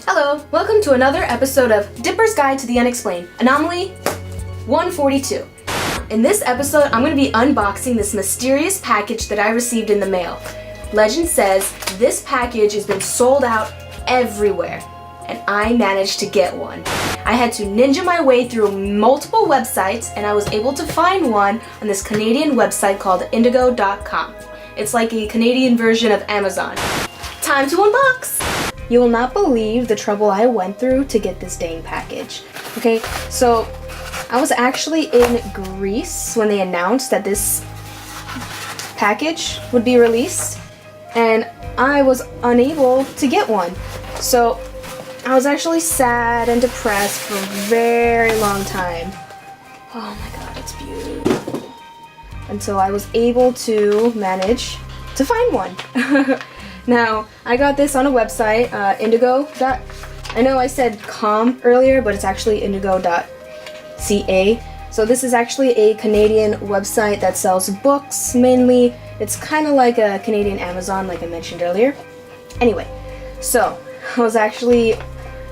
Hello, welcome to another episode of Dipper's Guide to the Unexplained, Anomaly 142. In this episode, I'm going to be unboxing this mysterious package that I received in the mail. Legend says this package has been sold out everywhere, and I managed to get one. I had to ninja my way through multiple websites, and I was able to find one on this Canadian website called Indigo.com. It's like a Canadian version of Amazon. Time to unbox! You will not believe the trouble I went through to get this dang package. Okay, so I was actually in Greece when they announced that this package would be released, and I was unable to get one. So I was actually sad and depressed for a very long time. Oh my god, it's beautiful. Until I was able to manage to find one. Now, I got this on a website, Indigo. I know I said com earlier, but it's actually indigo.ca. So this is actually a Canadian website that sells books mainly. It's kind of like a Canadian Amazon, like I mentioned earlier. Anyway, so I was actually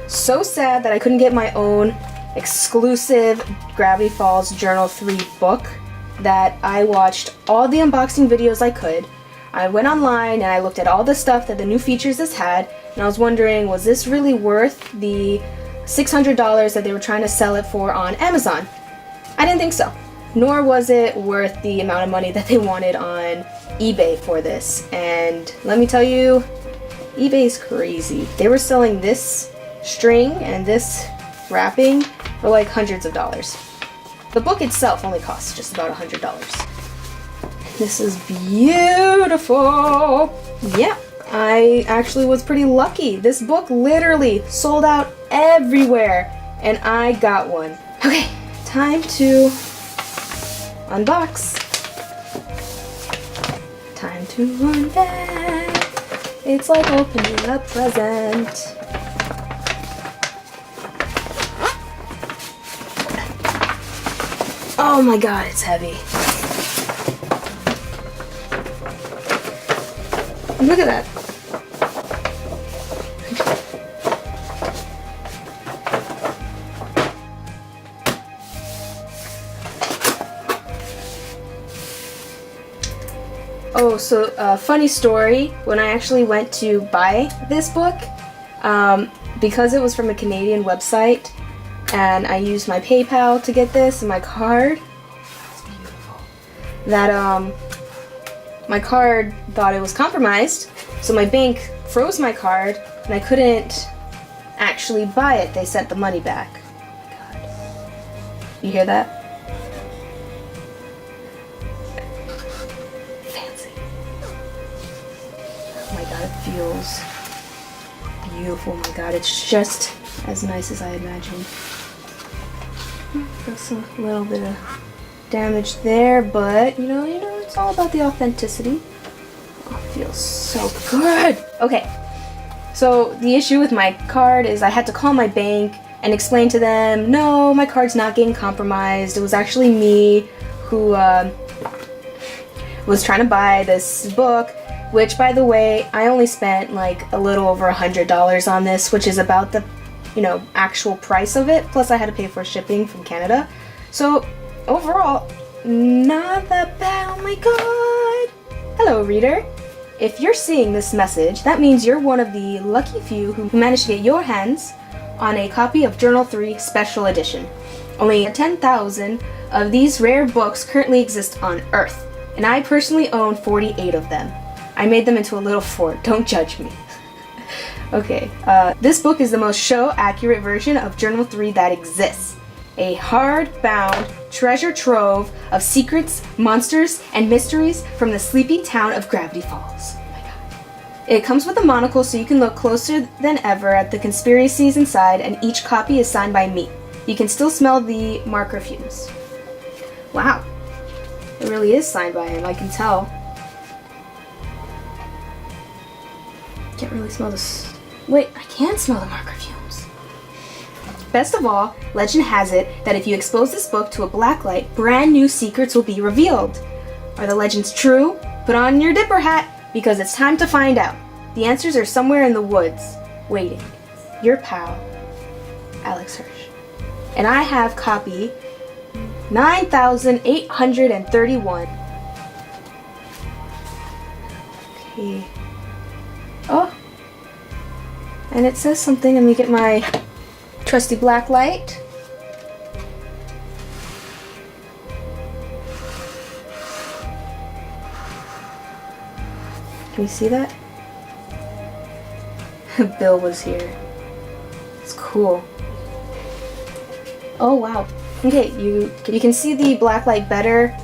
so sad that I couldn't get my own exclusive Gravity Falls Journal 3 book that I watched all the unboxing videos I could. I went online and I looked at all the stuff that the new features this had, and I was wondering, was this really worth the $600 that they were trying to sell it for on Amazon? I didn't think so. Nor was it worth the amount of money that they wanted on eBay for this. And let me tell you, eBay is crazy. They were selling this string and this wrapping for like hundreds of dollars. The book itself only costs just about $100. This is beautiful. Yeah, I actually was pretty lucky. This book literally sold out everywhere, and I got one. Okay, time to unbox. Time to unpack. It's like opening a present. Oh my god, it's heavy. Look at that. Oh, so funny story. When I actually went to buy this book, because it was from a Canadian website, and I used my PayPal to get this and my card. That's beautiful. That my card thought it was compromised, so my bank froze my card and I couldn't actually buy it. They sent the money back. Oh my god. You hear that? Fancy. Oh my god, it feels beautiful. Oh my god, it's just as nice as I imagined. There's a little bit of damage there, but you know, it's all about the authenticity. Oh, it feels so good. Okay, so the issue with my card is I had to call my bank and explain to them, no, my card's not getting compromised. It was actually me who was trying to buy this book, which, by the way, I only spent like a little over $100 on this, which is about the, actual price of it. Plus I had to pay for shipping from Canada. So overall, not that bad. Oh my god. Hello, reader. If you're seeing this message, that means you're one of the lucky few who managed to get your hands on a copy of Journal 3 Special Edition. Only 10,000 of these rare books currently exist on Earth, and I personally own 48 of them. I made them into a little fort. Don't judge me. Okay, this book is the most show-accurate version of Journal 3 that exists. A hard-bound treasure trove of secrets, monsters, and mysteries from the sleepy town of Gravity Falls. Oh my god. It comes with a monocle so you can look closer than ever at the conspiracies inside, and each copy is signed by me. You can still smell the marker fumes. Wow. It really is signed by him, I can tell. Can't really smell this. Wait, I can smell the marker fumes. Best of all, legend has it that if you expose this book to a blacklight, brand new secrets will be revealed. Are the legends true? Put on your dipper hat, because it's time to find out. The answers are somewhere in the woods, waiting. your pal, Alex Hirsch. And I have copy 9,831. Okay. Oh. And it says something. Let me get my trusty black light. Can you see that? Bill was here. It's cool. Oh wow. Okay, you can see the black light better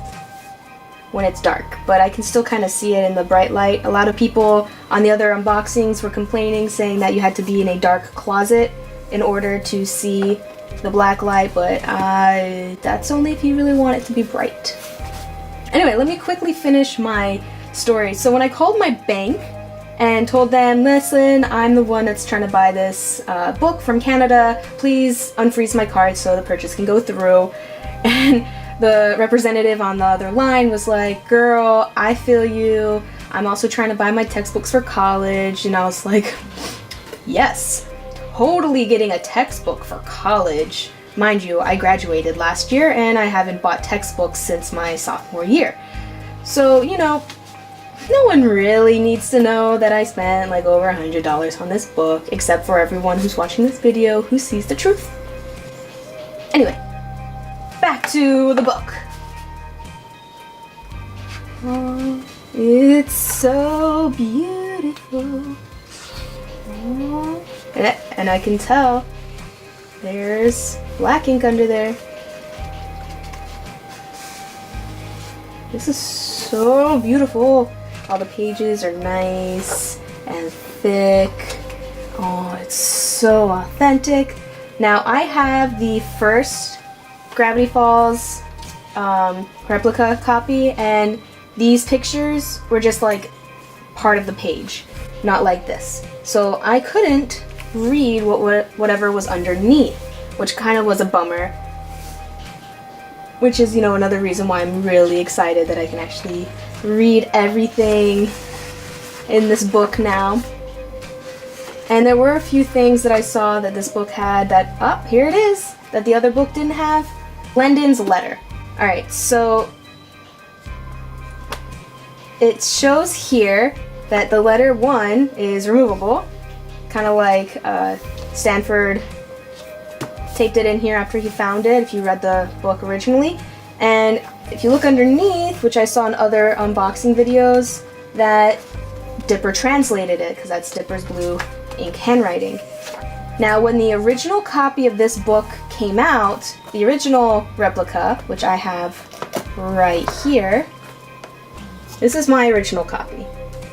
when it's dark, but I can still kind of see it in the bright light. A lot of people on the other unboxings were complaining, saying that you had to be in a dark closet in order to see the black light, but that's only if you really want it to be bright. Anyway, let me quickly finish my story. So when I called my bank and told them, listen, I'm the one that's trying to buy this book from Canada, please unfreeze my card so the purchase can go through. And the representative on the other line was like, girl, I feel you. I'm also trying to buy my textbooks for college. And I was like, yes, totally getting a textbook for college. Mind you, I graduated last year and I haven't bought textbooks since my sophomore year. So, you know, no one really needs to know that I spent like over $100 on this book, except for everyone who's watching this video who sees the truth. Anyway, back to the book. Oh, it's so beautiful. Oh, and I can tell there's black ink under there. This is so beautiful. All the pages are nice and thick. Oh, it's so authentic. Now I have the first Gravity Falls replica copy, and these pictures were just like part of the page, not like this. So I couldn't read whatever was underneath, which kind of was a bummer. Which is, you know, another reason why I'm really excited that I can actually read everything in this book now. And there were a few things that I saw that this book had that, here it is, that the other book didn't have. Blendin's letter. Alright, so it shows here that the letter 1 is removable, kind of like Stanford taped it in here after he found it, if you read the book originally. And if you look underneath, which I saw in other unboxing videos, that Dipper translated it, because that's Dipper's blue ink handwriting. Now, when the original copy of this book came out, the original replica, which I have right here, this is my original copy.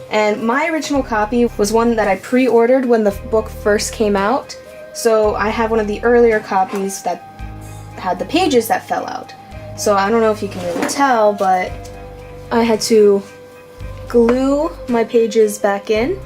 And my original copy was one that I pre-ordered when the book first came out. So I have one of the earlier copies that had the pages that fell out. So I don't know if you can really tell, but I had to glue my pages back in.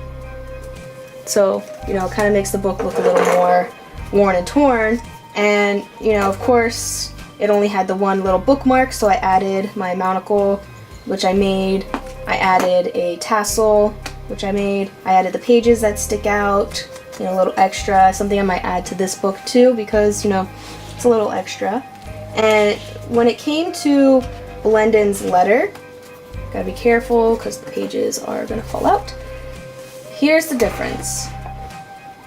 So, you know, it kind of makes the book look a little more worn and torn. And, you know, of course, it only had the one little bookmark, so I added my monocle, which I made. I added a tassel, which I made. I added the pages that stick out. You know, a little extra, something I might add to this book too, because, you know, it's a little extra. And when it came to Blendin's letter, gotta be careful because the pages are gonna fall out. Here's the difference.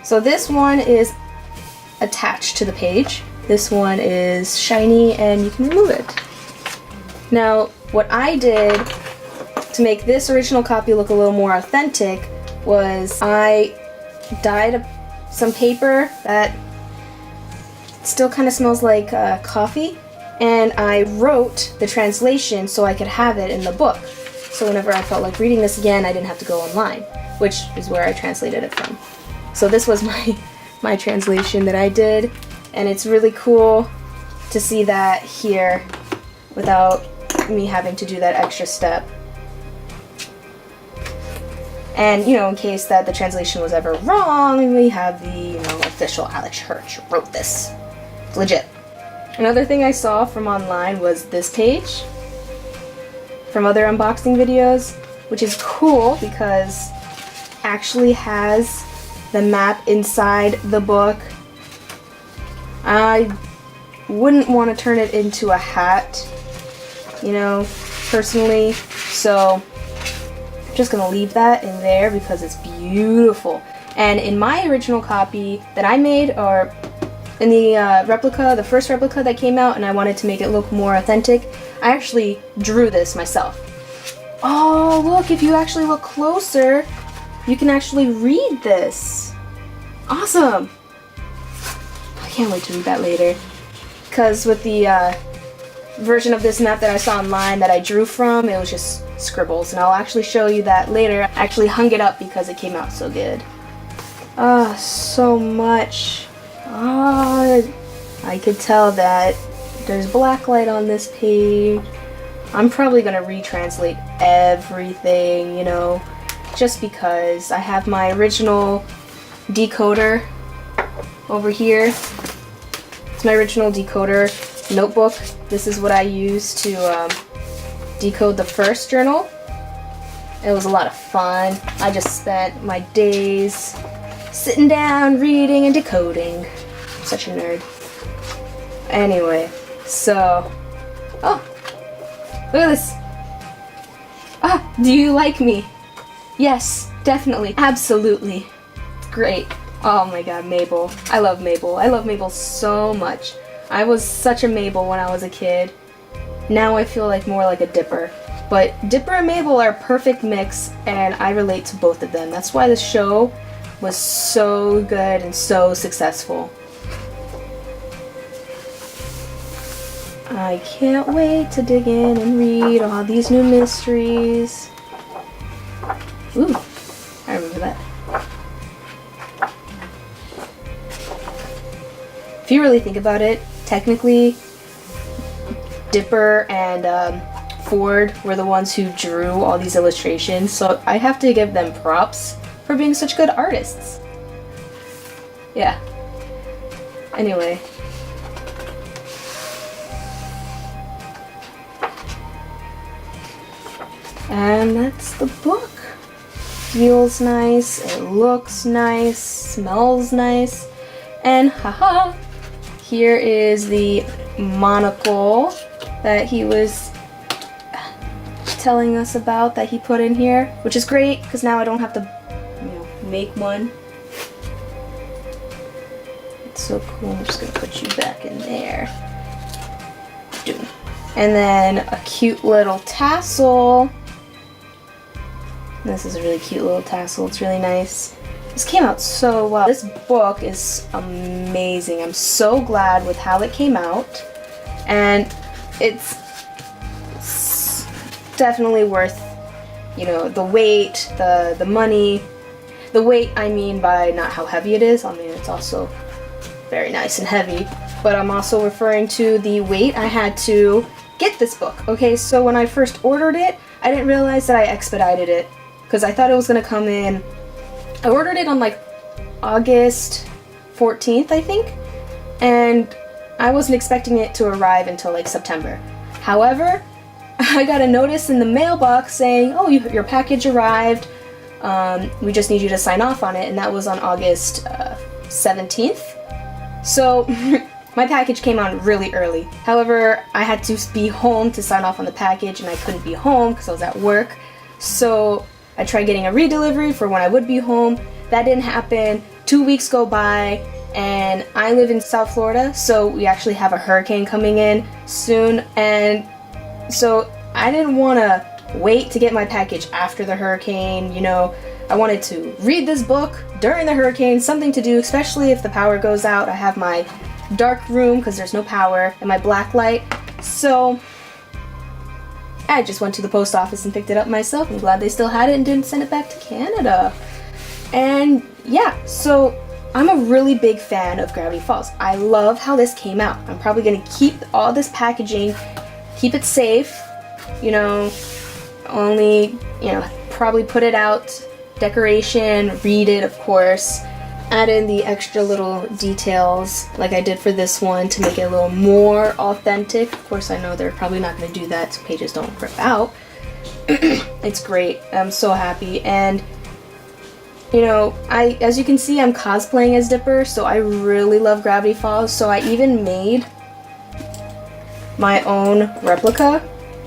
So this one is attached to the page. This one is shiny and you can remove it. Now, what I did to make this original copy look a little more authentic was I dyed some paper that still kind of smells like coffee, and I wrote the translation so I could have it in the book. So whenever I felt like reading this again, I didn't have to go online, which is where I translated it from. So this was my translation that I did, and it's really cool to see that here without me having to do that extra step. And, you know, in case that the translation was ever wrong, we have the, you know, official Alex Hirsch wrote this. It's legit. Another thing I saw from online was this page from other unboxing videos, which is cool because it actually has the map inside the book. I wouldn't want to turn it into a hat, you know, personally. So I'm just gonna leave that in there because it's beautiful. And in my original copy that I made, or in the replica, the first replica that came out, and I wanted to make it look more authentic, I actually drew this myself. Oh, look, if you actually look closer, you can actually read this. Awesome. I can't wait to read that later. Because with the version of this map that I saw online that I drew from, it was just scribbles. And I'll actually show you that later. I actually hung it up because it came out so good. Ah, so much. Ah, I could tell that there's blacklight on this page. I'm probably gonna retranslate everything, you know, just because I have my original decoder over here. It's my original decoder notebook. This is what I used to decode the first journal. It was a lot of fun. I just spent my days sitting down, reading, and decoding. Such a nerd. Anyway, so... Oh! Look at this! Ah! Do you like me? Yes, definitely. Absolutely. Great. Oh my god, Mabel. I love Mabel. I love Mabel so much. I was such a Mabel when I was a kid. Now I feel like more like a Dipper. But Dipper and Mabel are a perfect mix, and I relate to both of them. That's why the show was so good and so successful. I can't wait to dig in and read all these new mysteries. Ooh, I remember that. If you really think about it, technically, Dipper and Ford were the ones who drew all these illustrations, so I have to give them props for being such good artists. Yeah. Anyway. And that's the book. Feels nice, it looks nice, smells nice, and haha, here is the monocle that he was telling us about that he put in here, which is great because now I don't have to, you know, make one. It's so cool. I'm just gonna put you back in there. And then a cute little tassel. This is a really cute little tassel. It's really nice. This came out so well. This book is amazing. I'm so glad with how it came out, and it's definitely worth, you know, the weight, the money. The weight I mean by not how heavy it is. I mean, it's also very nice and heavy, but I'm also referring to the weight I had to get this book. Okay, so when I first ordered it, I didn't realize that I expedited it because I thought it was gonna come in. I ordered it on like August 14th, I think, and I wasn't expecting it to arrive until like September. However, I got a notice in the mailbox saying, oh, your package arrived, we just need you to sign off on it, and that was on August 17th. So my package came on really early. However, I had to be home to sign off on the package, and I couldn't be home because I was at work. So I tried getting a redelivery for when I would be home. That didn't happen. 2 weeks go by, and I live in South Florida, so we actually have a hurricane coming in soon, and so I didn't want to wait to get my package after the hurricane. You know, I wanted to read this book during the hurricane, something to do, especially if the power goes out. I have my dark room because there's no power, and my black light, so I just went to the post office and picked it up myself. I'm glad they still had it and didn't send it back to Canada. And yeah, so I'm a really big fan of Gravity Falls. I love how this came out. I'm probably going to keep all this packaging, keep it safe, you know, only, you know, probably put it out, decoration, read it, of course, add in the extra little details like I did for this one to make it a little more authentic. Of course, I know they're probably not going to do that so pages don't rip out. It's great. I'm so happy. And You know, as you can see, I'm cosplaying as Dipper, so I really love Gravity Falls, so I even made my own replica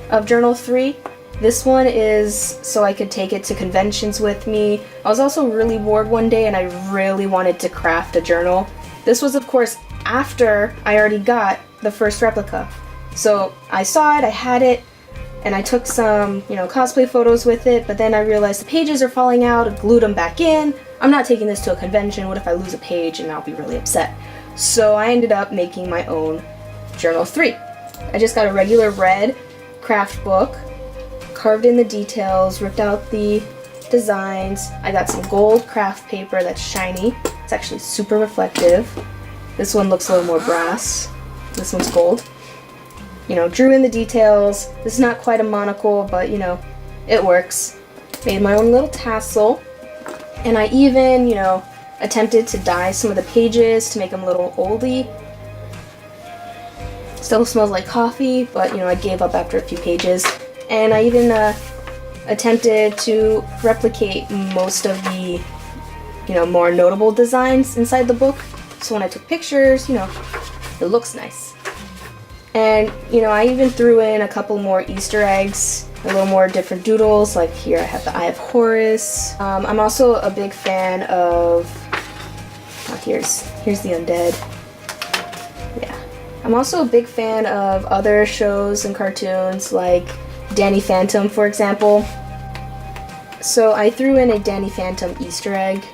of Journal 3. This one is so I could take it to conventions with me. I was also really bored one day and I really wanted to craft a journal. This was, of course, after I already got the first replica. So I saw it, I had it, and I took some, you know, cosplay photos with it, but then I realized the pages are falling out, I glued them back in. I'm not taking this to a convention, what if I lose a page and I'll be really upset? So I ended up making my own Journal 3. I just got a regular red craft book, carved in the details, ripped out the designs. I got some gold craft paper that's shiny. It's actually super reflective. This one looks a little more brass. This one's gold. You know, drew in the details. This is not quite a monocle, but you know, it works. Made my own little tassel. And I even, you know, attempted to dye some of the pages to make them a little oldie. Still smells like coffee, but you know, I gave up after a few pages. And I even attempted to replicate most of the, you know, more notable designs inside the book. So when I took pictures, you know, it looks nice. And, you know, I even threw in a couple more Easter eggs, a little more different doodles, like here I have the Eye of Horus. I'm also a big fan of, here's the undead. Yeah. I'm also a big fan of other shows and cartoons, like Danny Phantom, for example. So I threw in a Danny Phantom Easter egg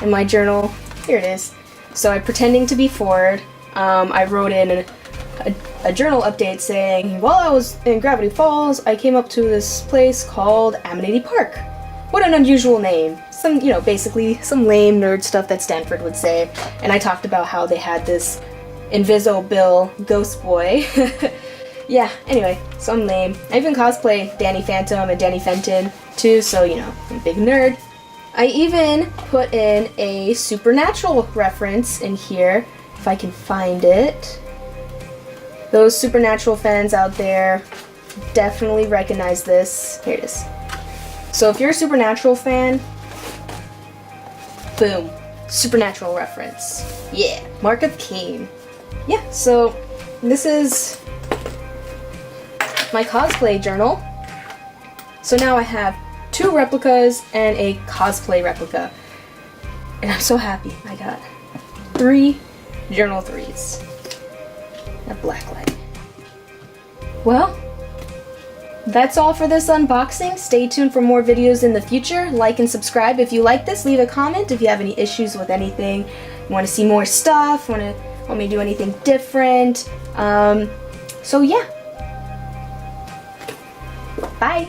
in my journal. Here it is. So I'm pretending to be Ford. I wrote in a journal update saying, while I was in Gravity Falls, I came up to this place called Amity Park. What an unusual name. Some, you know, basically some lame nerd stuff that Stanford would say. And I talked about how they had this Inviso Bill ghost boy. Yeah, anyway, so I'm lame. I even cosplay Danny Phantom and Danny Fenton too, so you know, I'm a big nerd. I even put in a Supernatural reference in here, if I can find it. Those Supernatural fans out there definitely recognize this. Here it is. So if you're a Supernatural fan, boom, Supernatural reference. Yeah, Mark of Cain. Yeah, so this is my cosplay journal. So now I have 2 replicas and a cosplay replica. And I'm so happy. I got 3 Journal 3s. A blacklight. Well, that's all for this unboxing. Stay tuned for more videos in the future. Like and subscribe if you like this. Leave a comment if you have any issues with anything. You want to see more stuff, want me to do anything different. So yeah. Bye.